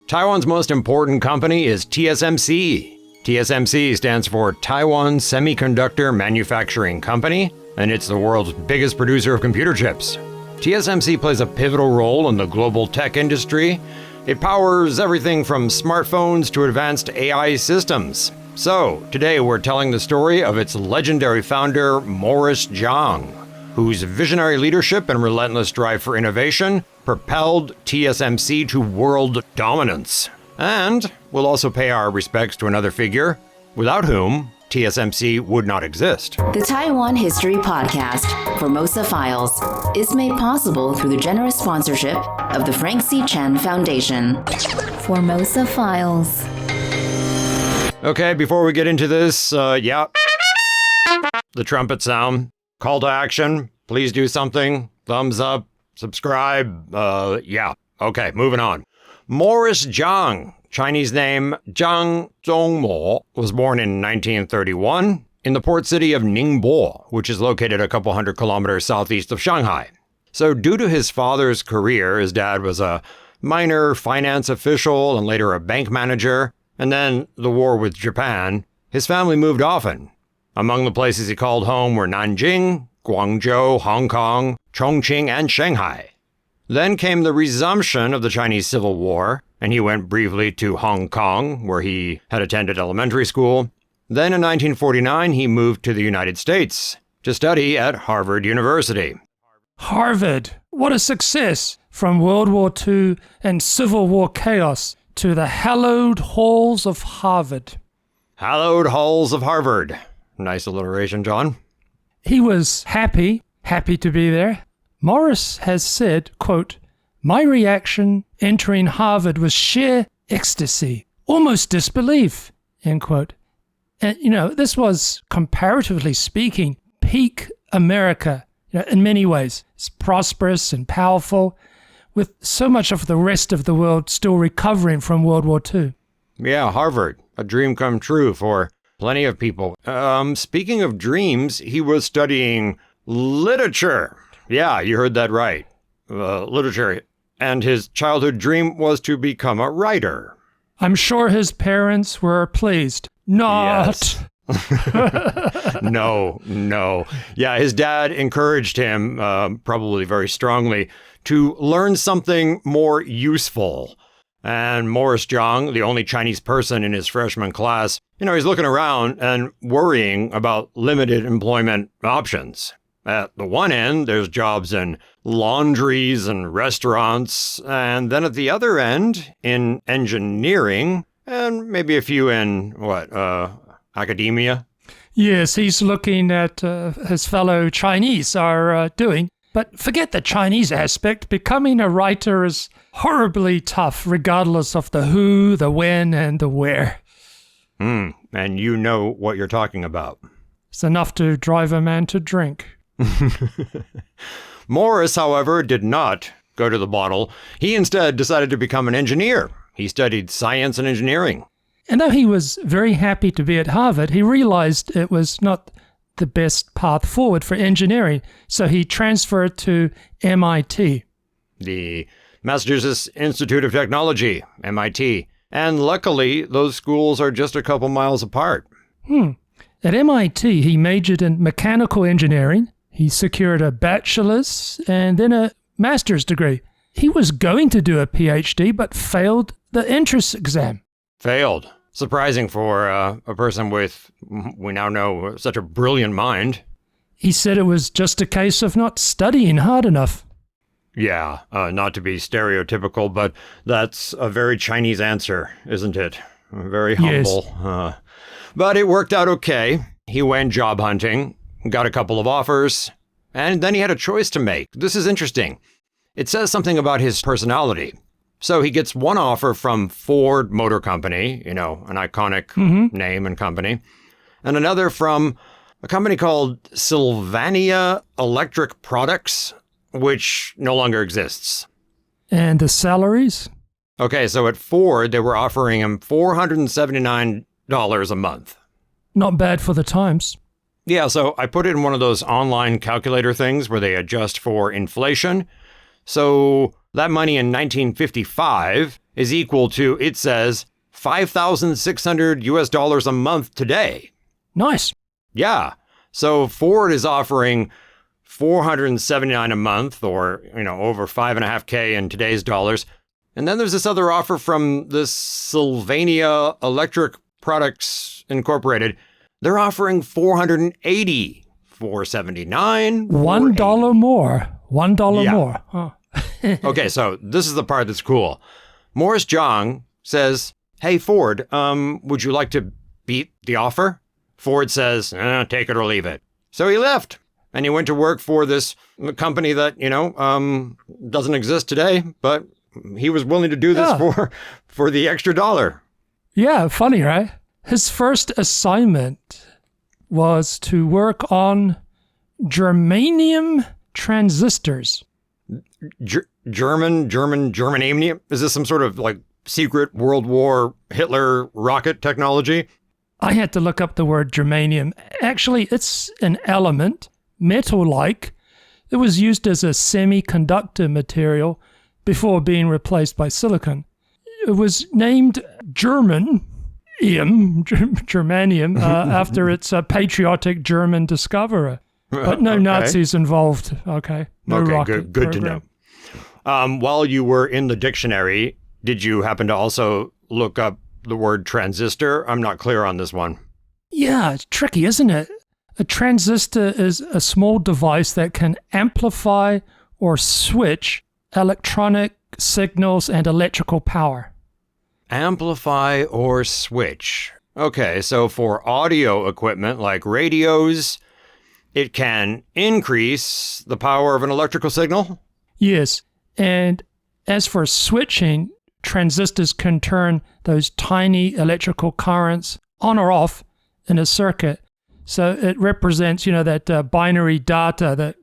Taiwan's most important company is TSMC. TSMC stands for Taiwan Semiconductor Manufacturing Company, and it's the world's biggest producer of computer chips. TSMC plays a pivotal role in the global tech industry. It powers everything from smartphones to advanced AI systems. So, today we're telling the story of its legendary founder, Morris Chang, whose visionary leadership and relentless drive for innovation propelled TSMC to world dominance. And we'll also pay our respects to another figure, without whom TSMC would not exist. The Taiwan History Podcast, Formosa Files, is made possible through the generous sponsorship of the Frank C. Chen Foundation. Formosa Files. Okay, before we get into this, the trumpet sound. Call to action. Please do something. Thumbs up. Subscribe. Okay, moving on. Morris Chang, Chinese name Zhang Zhongmo, was born in 1931 in the port city of Ningbo, which is located a couple hundred kilometers southeast of Shanghai. So due to his father's career, his dad was a minor finance official and later a bank manager, and then the war with Japan, his family moved often. Among the places he called home were Nanjing, Guangzhou, Hong Kong, Chongqing, and Shanghai. Then came the resumption of the Chinese Civil War, and he went briefly to Hong Kong, where he had attended elementary school. Then in 1949, he moved to the United States to study at Harvard University. Harvard, what a success! From World War II and Civil War chaos to the hallowed halls of Harvard. Hallowed halls of Harvard. Nice alliteration, John. He was happy to be there. Morris has said, quote, "My reaction entering Harvard was sheer ecstasy, almost disbelief," end quote. And, this was, comparatively speaking, peak America, in many ways. It's prosperous and powerful, with so much of the rest of the world still recovering from World War II. Yeah, Harvard, a dream come true for plenty of people. Speaking of dreams, he was studying literature. Yeah, you heard that right. Literature. And his childhood dream was to become a writer. I'm sure his parents were pleased. Not. Yes. No. Yeah, his dad encouraged him, probably very strongly, to learn something more useful. And Morris Chang, the only Chinese person in his freshman class, he's looking around and worrying about limited employment options. At the one end, there's jobs in laundries and restaurants, and then at the other end, in engineering, and maybe a few in, academia? Yes, he's looking at his fellow Chinese are doing. But forget the Chinese aspect. Becoming a writer is horribly tough, regardless of the who, the when, and the where. And you know what you're talking about. It's enough to drive a man to drink. Morris, however, did not go to the bottle. He instead decided to become an engineer. He studied science and engineering. And though he was very happy to be at Harvard, he realized it was not the best path forward for engineering, so he transferred to MIT. The Massachusetts Institute of Technology, MIT. And luckily, those schools are just a couple miles apart. At MIT, he majored in mechanical engineering. He secured a bachelor's and then a master's degree. He was going to do a PhD, but failed the entrance exam. Failed. Surprising for a person with, we now know, such a brilliant mind. He said it was just a case of not studying hard enough. Yeah, not to be stereotypical, but that's a very Chinese answer, isn't it? Very humble. Yes. But it worked out okay. He went job hunting, got a couple of offers, and then he had a choice to make. This is interesting. It says something about his personality. So he gets one offer from Ford Motor Company, an iconic name and company, and another from a company called Sylvania Electric Products, which no longer exists. And the salaries? Okay, so at Ford, they were offering him $479 a month. Not bad for the times. Yeah, so I put it in one of those online calculator things where they adjust for inflation. So that money in 1955 is equal to, it says, $5,600 a month today. Nice. Yeah. So Ford is offering $479 a month, or, over $5.5K in today's dollars. And then there's this other offer from this Sylvania Electric Products Incorporated. They're offering $480, $479, $1 more. $1 Yeah. more. Huh. Okay, so this is the part that's cool. Morris Chang says, "Hey, Ford, would you like to beat the offer?" Ford says, "Take it or leave it." So he left, and he went to work for this company that, doesn't exist today, but he was willing to do this for the extra dollar. Yeah, funny, right? His first assignment was to work on germanium transistors. Germanium? Is this some sort of secret World War Hitler rocket technology? I had to look up the word germanium. Actually, it's an element, metal-like. It was used as a semiconductor material before being replaced by silicon. It was named Germanium after its patriotic German discoverer. But no Nazis involved. Okay. No rocket good to program. know. While you were in the dictionary, did you happen to also look up the word transistor? I'm not clear on this one. Yeah, it's tricky, isn't it? A transistor is a small device that can amplify or switch electronic signals and electrical power. Amplify or switch. Okay, so for audio equipment like radios, it can increase the power of an electrical signal? Yes, and as for switching, transistors can turn those tiny electrical currents on or off in a circuit. So it represents, that binary data that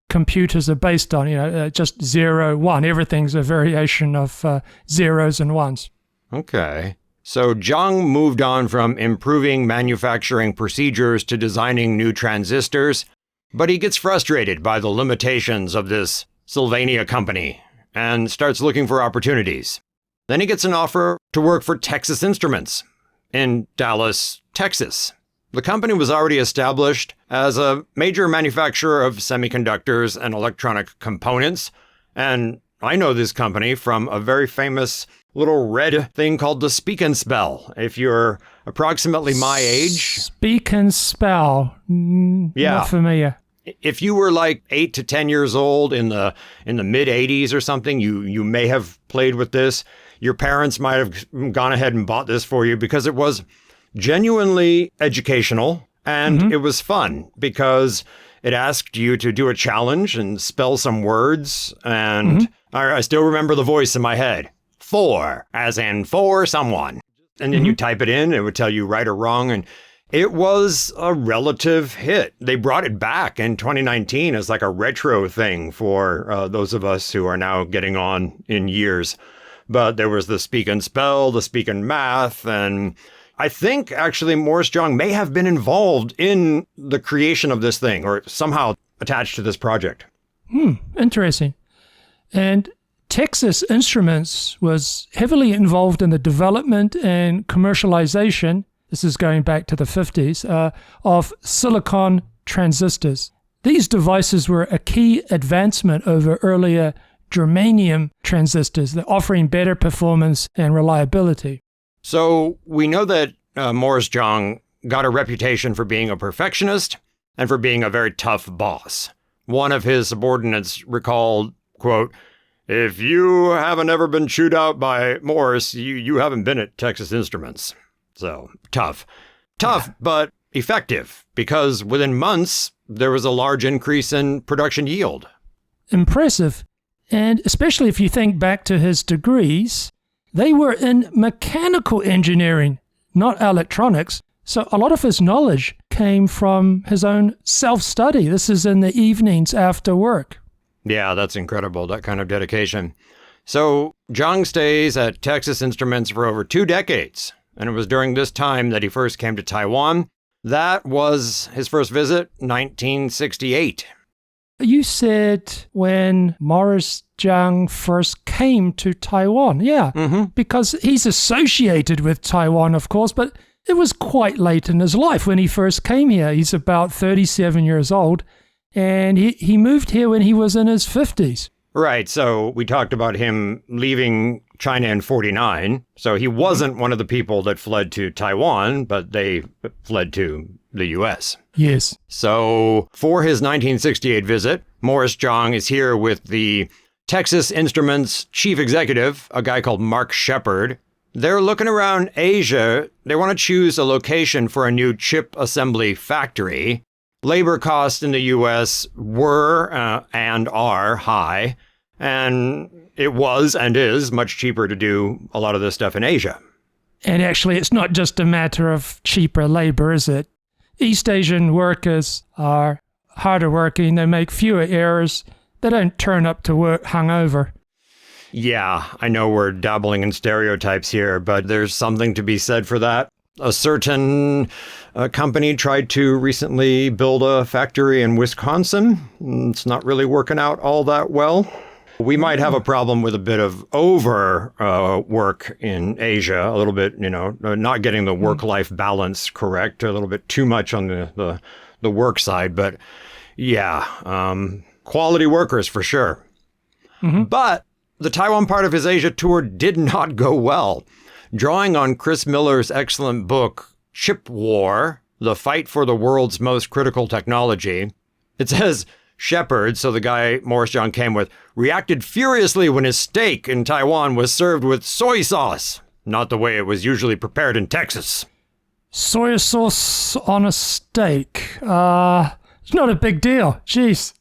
computers are based on, just 0, 1. Everything's a variation of zeros and ones. Okay. So Chang moved on from improving manufacturing procedures to designing new transistors, but he gets frustrated by the limitations of this Sylvania company and starts looking for opportunities. Then he gets an offer to work for Texas Instruments in Dallas, Texas. The company was already established as a major manufacturer of semiconductors and electronic components, and I know this company from a very famous little red thing called the Speak and Spell. If you're approximately my age. Speak and Spell. Not familiar. If you were 8 to 10 years old in the mid 80s or something, you may have played with this. Your parents might have gone ahead and bought this for you because it was genuinely educational and it was fun because it asked you to do a challenge and spell some words. And I still remember the voice in my head. For, as in for someone. And then you type it in, it would tell you right or wrong. And it was a relative hit. They brought it back in 2019 as a retro thing for those of us who are now getting on in years. But there was the Speak and Spell, the Speak and Math, and I think actually Morris Chang may have been involved in the creation of this thing or somehow attached to this project. Interesting. And Texas Instruments was heavily involved in the development and commercialization, this is going back to the 50s, of silicon transistors. These devices were a key advancement over earlier germanium transistors, offering better performance and reliability. So we know that Morris Chang got a reputation for being a perfectionist and for being a very tough boss. One of his subordinates recalled, quote, "If you haven't ever been chewed out by Morris, you haven't been at Texas Instruments." So tough, but effective, because within months, there was a large increase in production yield. Impressive. And especially if you think back to his degrees, they were in mechanical engineering, not electronics. So a lot of his knowledge came from his own self-study. This is in the evenings after work. Yeah, that's incredible, that kind of dedication. So Chang stays at Texas Instruments for over 2 decades, and it was during this time that he first came to Taiwan. That was his first visit, 1968. You said when Morris Chang first came to Taiwan. Yeah, because he's associated with Taiwan, of course, but it was quite late in his life when he first came here. He's about 37 years old, and he moved here when he was in his 50s. Right, so we talked about him leaving China in 49. So he wasn't one of the people that fled to Taiwan, but they fled to the U.S. Yes. So for his 1968 visit, Morris Chang is here with the Texas Instruments chief executive, a guy called Mark Shepard. They're looking around Asia. They want to choose a location for a new chip assembly factory. Labor costs in the U.S. were and are high, and it was and is much cheaper to do a lot of this stuff in Asia. And actually, it's not just a matter of cheaper labor, is it? East Asian workers are harder working, they make fewer errors, they don't turn up to work hungover. Yeah, I know we're dabbling in stereotypes here, but there's something to be said for that. A certain company tried to recently build a factory in Wisconsin. It's not really working out all that well. We might have a problem with a bit of work in Asia, a little bit, not getting the work-life balance correct, a little bit too much on the work side. But yeah, quality workers for sure. But the Taiwan part of his Asia tour did not go well. Drawing on Chris Miller's excellent book, Chip War, The Fight for the World's Most Critical Technology, it says, Shepard, so the guy Morris Chang came with, reacted furiously when his steak in Taiwan was served with soy sauce, not the way it was usually prepared in Texas. Soy sauce on a steak. It's not a big deal. Jeez.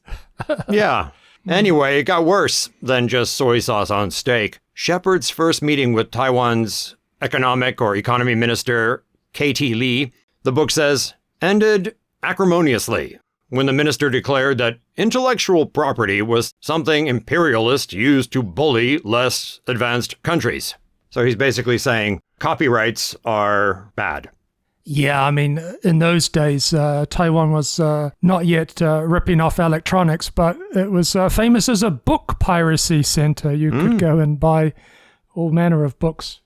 Yeah. Anyway, it got worse than just soy sauce on steak. Shepard's first meeting with Taiwan's economy minister, K.T. Lee, the book says, ended acrimoniously when the minister declared that intellectual property was something imperialists used to bully less advanced countries. So he's basically saying copyrights are bad. Yeah, I mean, in those days, Taiwan was not yet ripping off electronics, but it was famous as a book piracy center. You could go and buy all manner of books.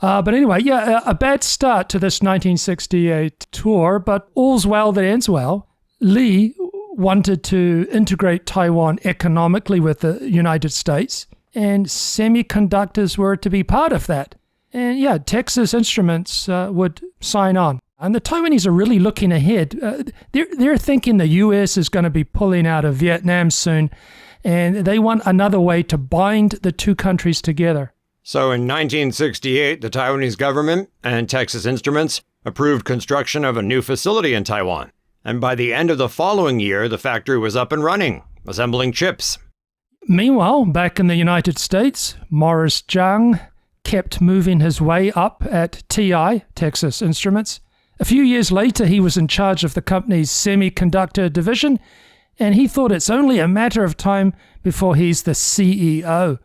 But anyway, yeah, a bad start to this 1968 tour, but all's well that ends well. Lee wanted to integrate Taiwan economically with the United States, and semiconductors were to be part of that. And yeah, Texas Instruments would sign on. And the Taiwanese are really looking ahead. They're thinking the U.S. is going to be pulling out of Vietnam soon, and they want another way to bind the two countries together. So in 1968, the Taiwanese government and Texas Instruments approved construction of a new facility in Taiwan. And by the end of the following year, the factory was up and running, assembling chips. Meanwhile, back in the United States, Morris Chang kept moving his way up at TI, Texas Instruments. A few years later, he was in charge of the company's semiconductor division, and he thought it's only a matter of time before he's the CEO.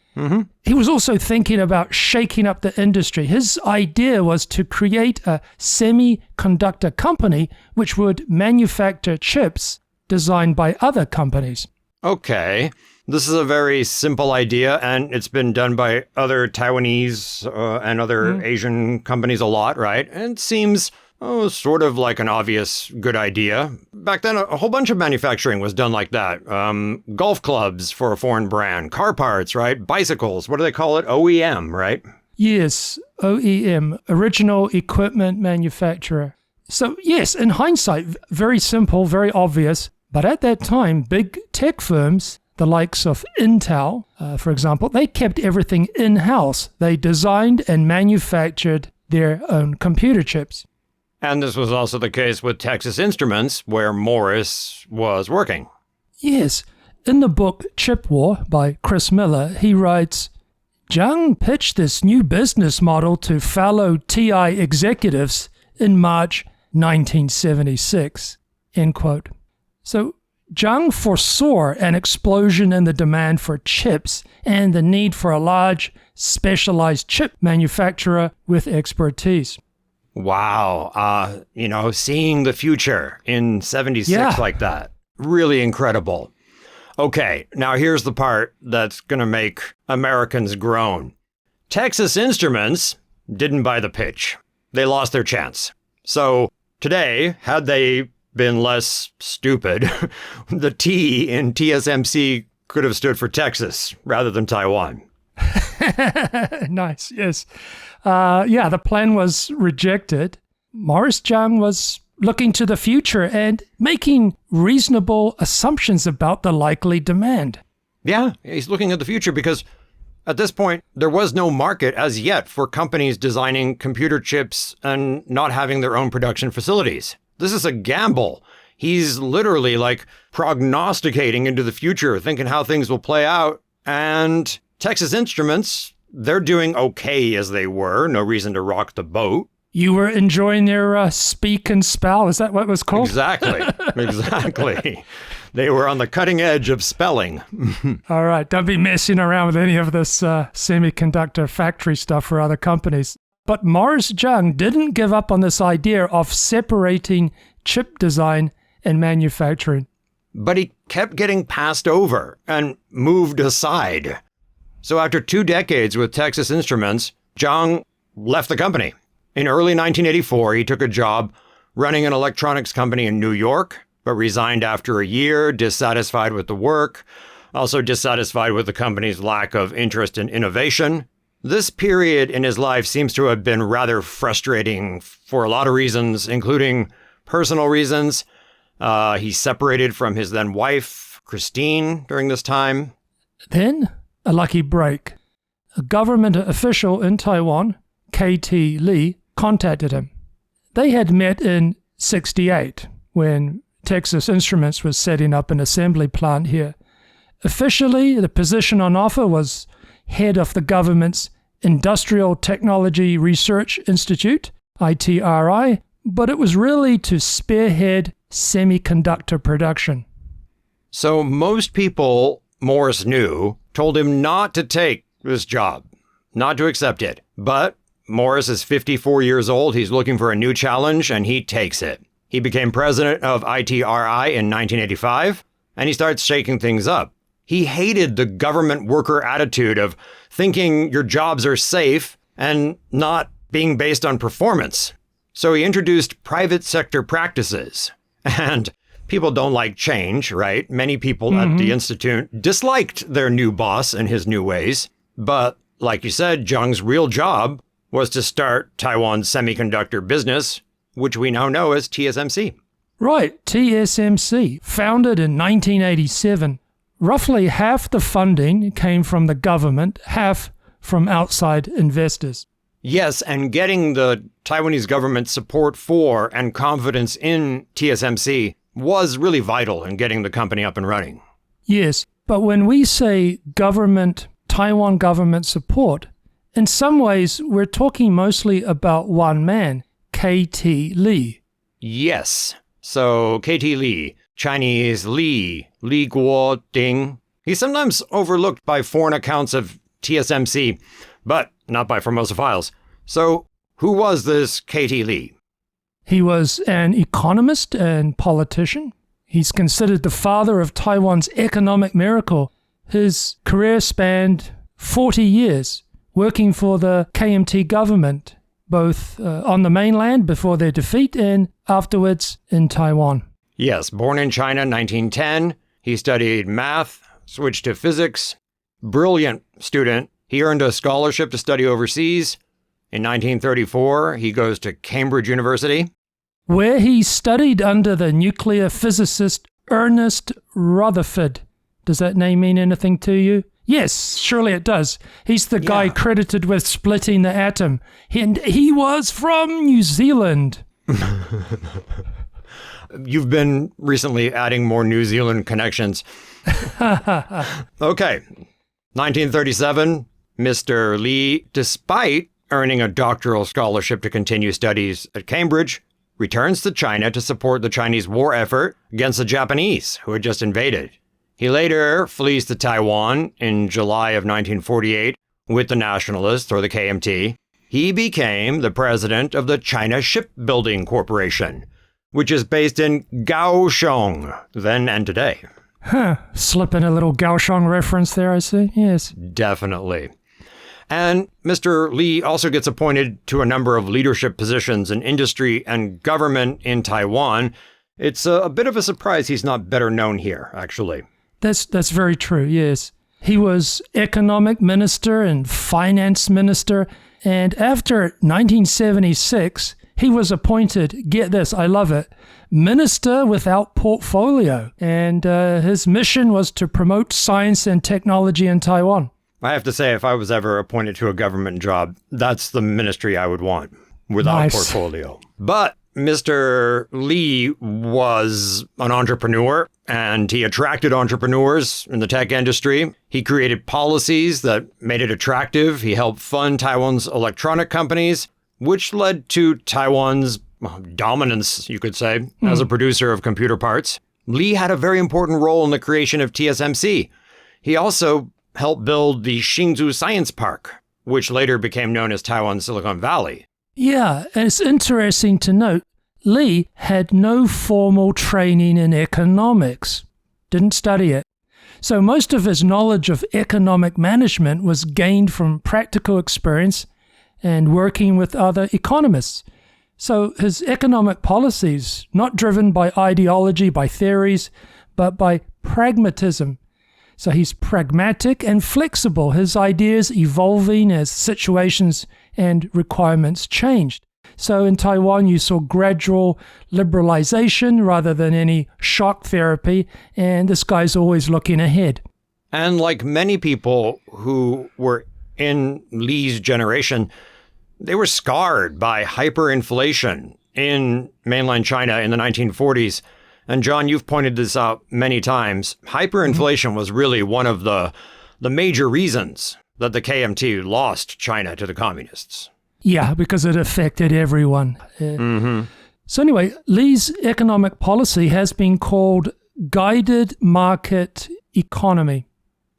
He was also thinking about shaking up the industry. His idea was to create a semiconductor company which would manufacture chips designed by other companies. Okay. This is a very simple idea, and it's been done by other Taiwanese and other Asian companies a lot, right? And it seems sort of like an obvious good idea. Back then, a whole bunch of manufacturing was done like that. Golf clubs for a foreign brand, car parts, right? Bicycles, what do they call it? OEM, right? Yes, OEM, original equipment manufacturer. So yes, in hindsight, very simple, very obvious. But at that time, big tech firms, the likes of Intel, for example, they kept everything in-house. They designed and manufactured their own computer chips. And this was also the case with Texas Instruments, where Morris was working. Yes. In the book Chip War by Chris Miller, he writes, Chang pitched this new business model to fellow TI executives in March 1976, end quote. So Chang foresaw an explosion in the demand for chips and the need for a large, specialized chip manufacturer with expertise. Wow. Seeing the future in 76 like that. Really incredible. Okay, now here's the part that's going to make Americans groan. Texas Instruments didn't buy the pitch. They lost their chance. So today, had they been less stupid, the T in TSMC could have stood for Texas rather than Taiwan. Nice, yes. The plan was rejected. Morris Chang was looking to the future and making reasonable assumptions about the likely demand. Yeah, he's looking at the future because at this point, there was no market as yet for companies designing computer chips and not having their own production facilities. This is a gamble. He's literally like prognosticating into the future, thinking how things will play out. And Texas Instruments, they're doing okay as they were. No reason to rock the boat. You were enjoying their speak and spell. Is that what it was called? Exactly. Exactly. They were on the cutting edge of spelling. All right. Don't be messing around with any of this semiconductor factory stuff for other companies. But Morris Chang didn't give up on this idea of separating chip design and manufacturing. But he kept getting passed over and moved aside. So after 2 decades with Texas Instruments, Chang left the company. In early 1984, he took a job running an electronics company in New York, but resigned after a year, dissatisfied with the work, also dissatisfied with the company's lack of interest in innovation. This period in his life seems to have been rather frustrating for a lot of reasons, including personal reasons. He separated from his then wife, Christine, during this time. Then, a lucky break. A government official in Taiwan, K.T. Lee, contacted him. They had met in '68 when Texas Instruments was setting up an assembly plant here. Officially, the position on offer was head of the government's Industrial Technology Research Institute, ITRI, but it was really to spearhead semiconductor production. So most people Morris knew told him not to take this job, not to accept it. But Morris is 54 years old, he's looking for a new challenge, and he takes it. He became president of ITRI in 1985, and he starts shaking things up. He hated the government worker attitude of thinking your jobs are safe and not being based on performance. So he introduced private sector practices. And people don't like change, right? Many people at the Institute disliked their new boss and his new ways. But like you said, Chang's real job was to start Taiwan's semiconductor business, which we now know as TSMC. Right, TSMC, founded in 1987. Roughly half the funding came from the government, half from outside investors. Yes, and getting the Taiwanese government support for and confidence in TSMC was really vital in getting the company up and running. Yes, but when we say government, Taiwan government support, in some ways we're talking mostly about one man, K.T. Lee. Yes, so K.T. Lee, Chinese Li Guoding. He's sometimes overlooked by foreign accounts of TSMC, but not by Formosa Files. So who was this K.T. Lee? He was an economist and politician. He's considered the father of Taiwan's economic miracle. His career spanned 40 years, working for the KMT government, both on the mainland before their defeat and afterwards in Taiwan. Yes, born in China, 1910. He studied math, switched to physics. Brilliant student. He earned a scholarship to study overseas. In 1934, he goes to Cambridge University, where he studied under the nuclear physicist Ernest Rutherford. Does that name mean anything to you? Yes, surely it does. He's the guy credited with splitting the atom. And he was from New Zealand. You've been recently adding more New Zealand connections. Okay. 1937, Mr. Lee, despite earning a doctoral scholarship to continue studies at Cambridge, returns to China to support the Chinese war effort against the Japanese, who had just invaded. He later flees to Taiwan in July of 1948 with the Nationalists, or the KMT. He became the president of the China Shipbuilding Corporation, which is based in Kaohsiung, then and today. Slip in a little Kaohsiung reference there, I see. Yes. Definitely. And Mr. Lee also gets appointed to a number of leadership positions in industry and government in Taiwan. It's a bit of a surprise he's not better known here, actually. That's very true, yes. He was economic minister and finance minister, and after 1976, he was appointed, get this, I love it, minister without portfolio. And his mission was to promote science and technology in Taiwan. I have to say, if I was ever appointed to a government job, that's the ministry I would want, without a portfolio. But Mr. Lee was an entrepreneur, and he attracted entrepreneurs in the tech industry. He created policies that made it attractive. He helped fund Taiwan's electronic companies, which led to Taiwan's dominance, you could say, as a producer of computer parts. Lee had a very important role in the creation of TSMC. He also helped build the Hsinchu Science Park, which later became known as Taiwan Silicon Valley. Yeah, and it's interesting to note, Lee had no formal training in economics, didn't study it. So most of his knowledge of economic management was gained from practical experience and working with other economists. So his economic policies, not driven by ideology, by theories, but by pragmatism. So he's pragmatic and flexible, his ideas evolving as situations and requirements changed. So in Taiwan, you saw gradual liberalization rather than any shock therapy, and this guy's always looking ahead. And like many people who were in Lee's generation, they were scarred by hyperinflation in mainland China in the 1940s. And John, you've pointed this out many times. Hyperinflation was really one of the major reasons that the KMT lost China to the communists. Yeah, because it affected everyone. So anyway, Lee's economic policy has been called guided market economy.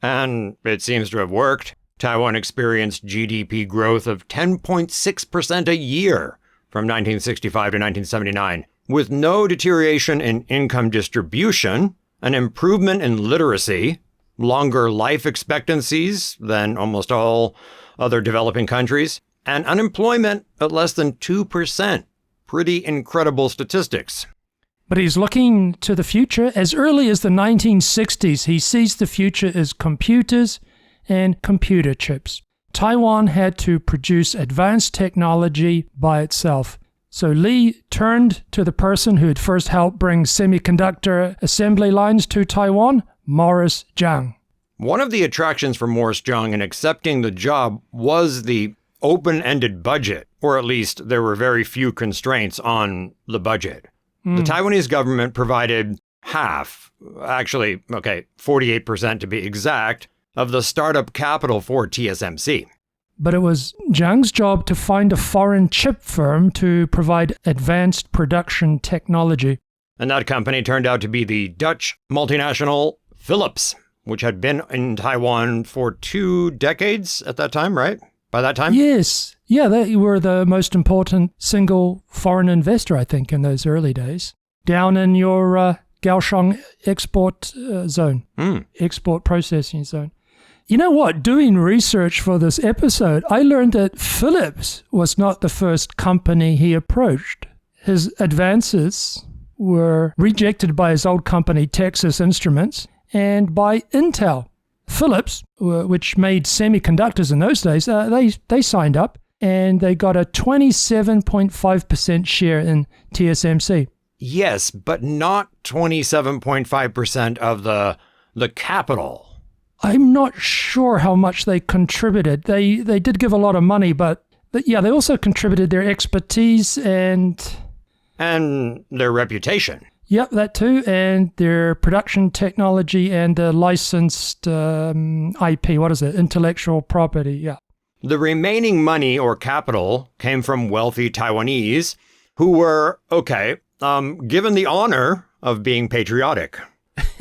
And it seems to have worked. Taiwan experienced GDP growth of 10.6% a year from 1965 to 1979, with no deterioration in income distribution, an improvement in literacy, longer life expectancies than almost all other developing countries, and unemployment at less than 2%. Pretty incredible statistics. But he's looking to the future. As early as the 1960s, he sees the future as computers and computer chips. Taiwan had to produce advanced technology by itself. So Lee turned to the person who had first helped bring semiconductor assembly lines to Taiwan, Morris Chang. One of the attractions for Morris Chang in accepting the job was the open-ended budget, or at least there were very few constraints on the budget. The Taiwanese government provided half, actually, 48% to be exact, of the startup capital for TSMC. But it was Chang's job to find a foreign chip firm to provide advanced production technology. And that company turned out to be the Dutch multinational Philips, which had been in Taiwan for 2 decades at that time, right? By that time? Yes. Yeah, they were the most important single foreign investor, I think, in those early days. Down in your Kaohsiung export zone, export processing zone. You know what? Doing research for this episode, I learned that Philips was not the first company he approached. His advances were rejected by his old company, Texas Instruments, and by Intel. Philips, which made semiconductors in those days, they signed up and they got a 27.5% share in TSMC. Yes, but not 27.5% of the capital. I'm not sure how much they contributed. They did give a lot of money, but yeah, they also contributed their expertise and their reputation. Yep, that too, and their production technology and the licensed IP, intellectual property, yeah. The remaining money or capital came from wealthy Taiwanese who were, given the honor of being patriotic.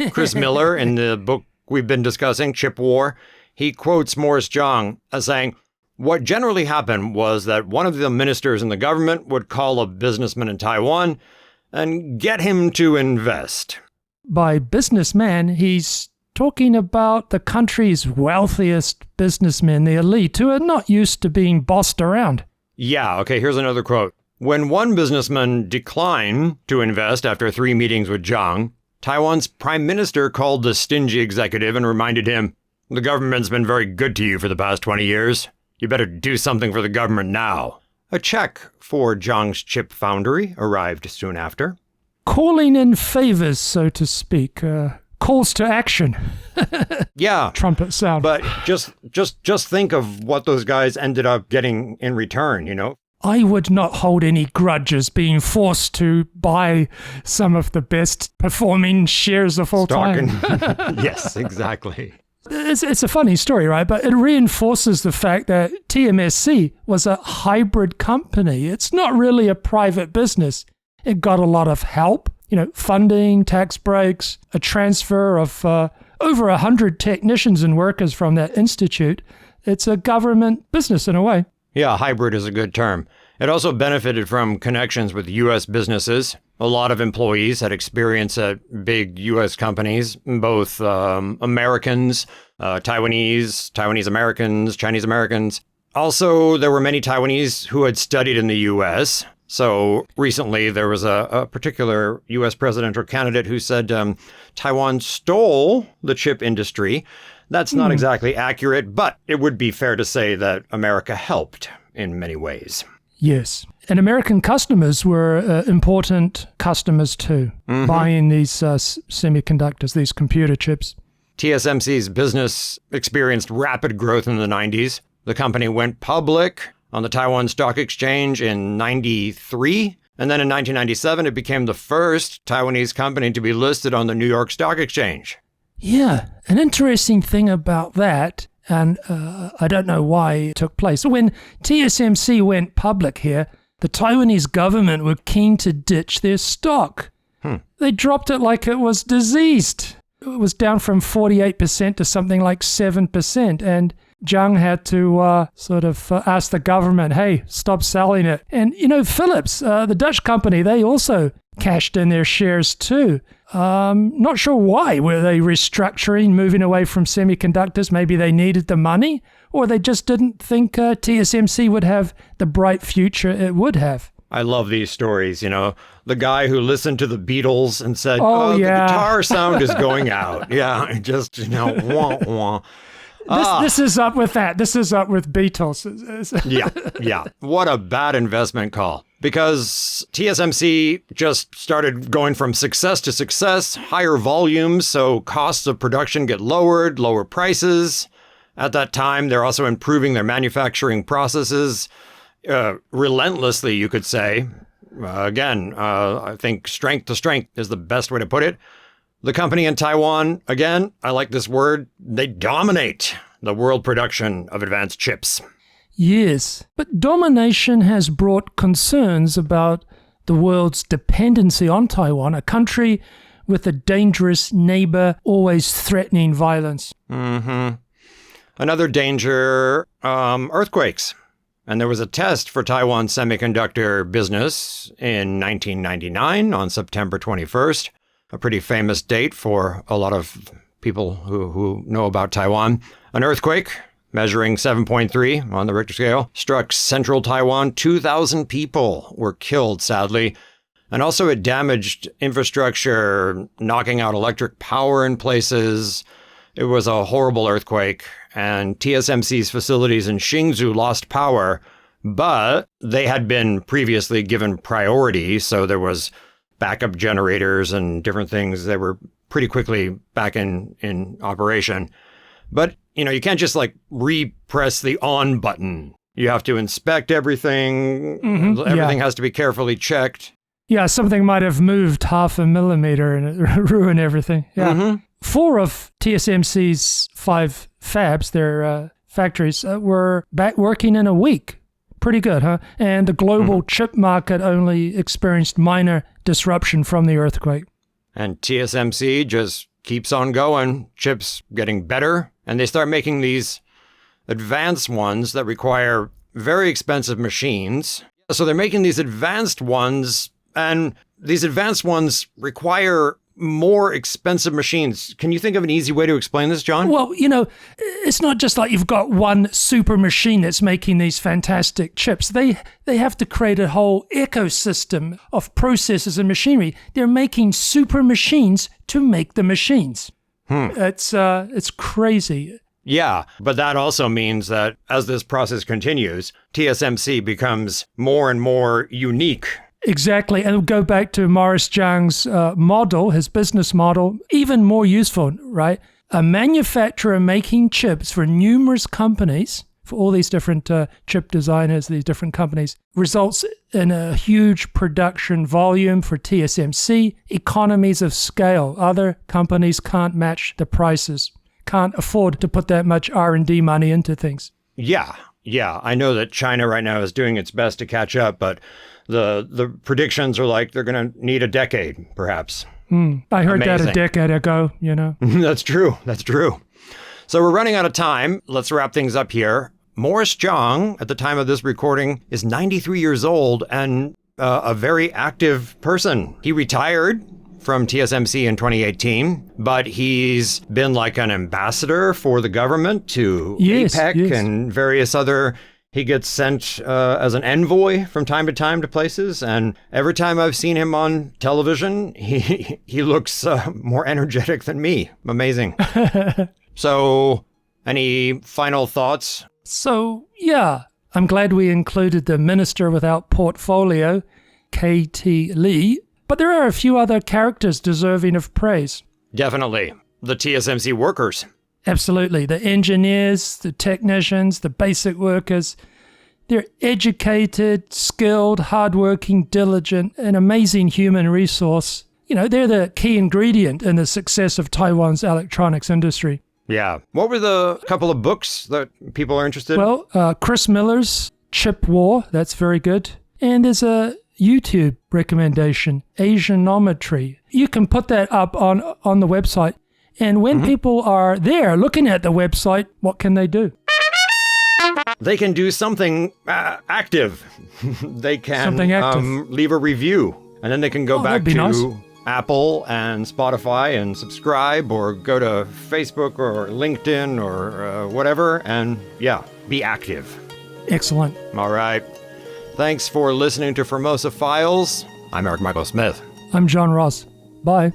Chris Miller, in the book we've been discussing, Chip War, he quotes Morris Chang as saying, "What generally happened was that one of the ministers in the government would call a businessman in Taiwan and get him to invest. by businessman, he's talking about the country's wealthiest businessmen, the elite, who are not used to being bossed around. Yeah, okay, here's another quote. When one businessman declined to invest after 3 meetings with Chang, Taiwan's prime minister called the stingy executive and reminded him, "The government's been very good to you for the past 20 years. You better do something for the government now." A check for Chang's chip foundry arrived soon after. Calling in favors, so to speak. Calls to action. Yeah. Trumpet sound. But just think of what those guys ended up getting in return, you know? I would not hold any grudges being forced to buy some of the best performing shares of all time. Yes, exactly. It's a funny story, right? But it reinforces the fact that TMSC was a hybrid company. It's not really a private business. It got a lot of help, funding, tax breaks, a transfer of over 100 technicians and workers from that institute. It's a government business in a way. Yeah, hybrid is a good term. It also benefited from connections with U.S. businesses. A lot of employees had experience at big U.S. companies, both Americans, Taiwanese Americans, Chinese Americans. Also, there were many Taiwanese who had studied in the U.S. So recently, there was a particular U.S. presidential candidate who said Taiwan stole the chip industry. That's not exactly accurate, but it would be fair to say that America helped in many ways. Yes. And American customers were important customers too, buying these semiconductors, these computer chips. TSMC's business experienced rapid growth in the 90s. The company went public on the Taiwan Stock Exchange in 93. And then in 1997, it became the first Taiwanese company to be listed on the New York Stock Exchange. Yeah, an interesting thing about that, and I don't know why it took place. When TSMC went public here, the Taiwanese government were keen to ditch their stock. They dropped it like it was diseased. It was down from 48% to something like 7%, and Chang had to ask the government, hey, stop selling it. And, Philips, the Dutch company, they also cashed in their shares too. Not sure why. Were they restructuring, moving away from semiconductors? Maybe they needed the money, or they just didn't think TSMC would have the bright future it would have. I love these stories, The guy who listened to the Beatles and said, yeah. The guitar sound is going out. Yeah, just, wah, wah. This is up with that. This is up with Beatles. Yeah. What a bad investment call. Because TSMC just started going from success to success, higher volumes, so costs of production get lowered, lower prices. At that time, they're also improving their manufacturing processes relentlessly, you could say. I think strength to strength is the best way to put it. The company in Taiwan, again, I like this word, they dominate the world production of advanced chips. Yes, but domination has brought concerns about the world's dependency on Taiwan, a country with a dangerous neighbor always threatening violence. Another danger, earthquakes. And there was a test for Taiwan's semiconductor business in 1999 on September 21st. A pretty famous date for a lot of people who know about Taiwan. An earthquake measuring 7.3 on the Richter scale struck central Taiwan. 2,000 people were killed, sadly. And also it damaged infrastructure, knocking out electric power in places. It was a horrible earthquake, and TSMC's facilities in Hsinchu lost power, but they had been previously given priority, so there was backup generators and different things that were pretty quickly back in operation. But, you can't just repress the on button. You have to inspect everything. Everything has to be carefully checked. Yeah, something might have moved 0.5 millimeter and it ruined everything. Yeah. 4 of TSMC's 5 fabs, their factories, were back working in a week. Pretty good, huh? And the global chip market only experienced minor disruption from the earthquake. And TSMC just keeps on going. Chips getting better. And they start making these advanced ones that require very expensive machines. So they're making these advanced ones, and these advanced ones require more expensive machines. Can you think of an easy way to explain this, John? Well, it's not just like you've got one super machine that's making these fantastic chips. They have to create a whole ecosystem of processes and machinery. They're making super machines to make the machines. It's crazy. Yeah, but that also means that as this process continues, TSMC becomes more and more unique. Exactly. And we'll go back to Morris Chang's model, his business model, even more useful, right? A manufacturer making chips for numerous companies, for all these different chip designers, these different companies, results in a huge production volume for TSMC, economies of scale. Other companies can't match the prices, can't afford to put that much R&D money into things. Yeah. I know that China right now is doing its best to catch up, but the predictions are like they're going to need a decade, perhaps. I heard Amazing. that a decade ago, That's true. So we're running out of time. Let's wrap things up here. Morris Chang, at the time of this recording, is 93 years old and a very active person. He retired from TSMC in 2018, but he's been like an ambassador for the government to APEC and various other. He gets sent as an envoy from time to places, and every time I've seen him on television, he looks more energetic than me. Amazing. So, any final thoughts? So, yeah, I'm glad we included the Minister Without Portfolio, K.T. Lee, but there are a few other characters deserving of praise. Definitely. The TSMC workers. Absolutely. The engineers, the technicians, the basic workers, they're educated, skilled, hardworking, diligent, an amazing human resource. They're the key ingredient in the success of Taiwan's electronics industry. Yeah. What were the couple of books that people are interested in? Well, Chris Miller's Chip War, that's very good. And there's a YouTube recommendation, Asianometry. You can put that up on the website. And when people are there looking at the website, what can they do? They can do something active. They can Something active. Leave a review. And then they can go back to nice. Apple and Spotify and subscribe, or go to Facebook or LinkedIn or whatever, and be active. Excellent. All right. Thanks for listening to Formosa Files. I'm Eric Michael Smith. I'm John Ross. Bye.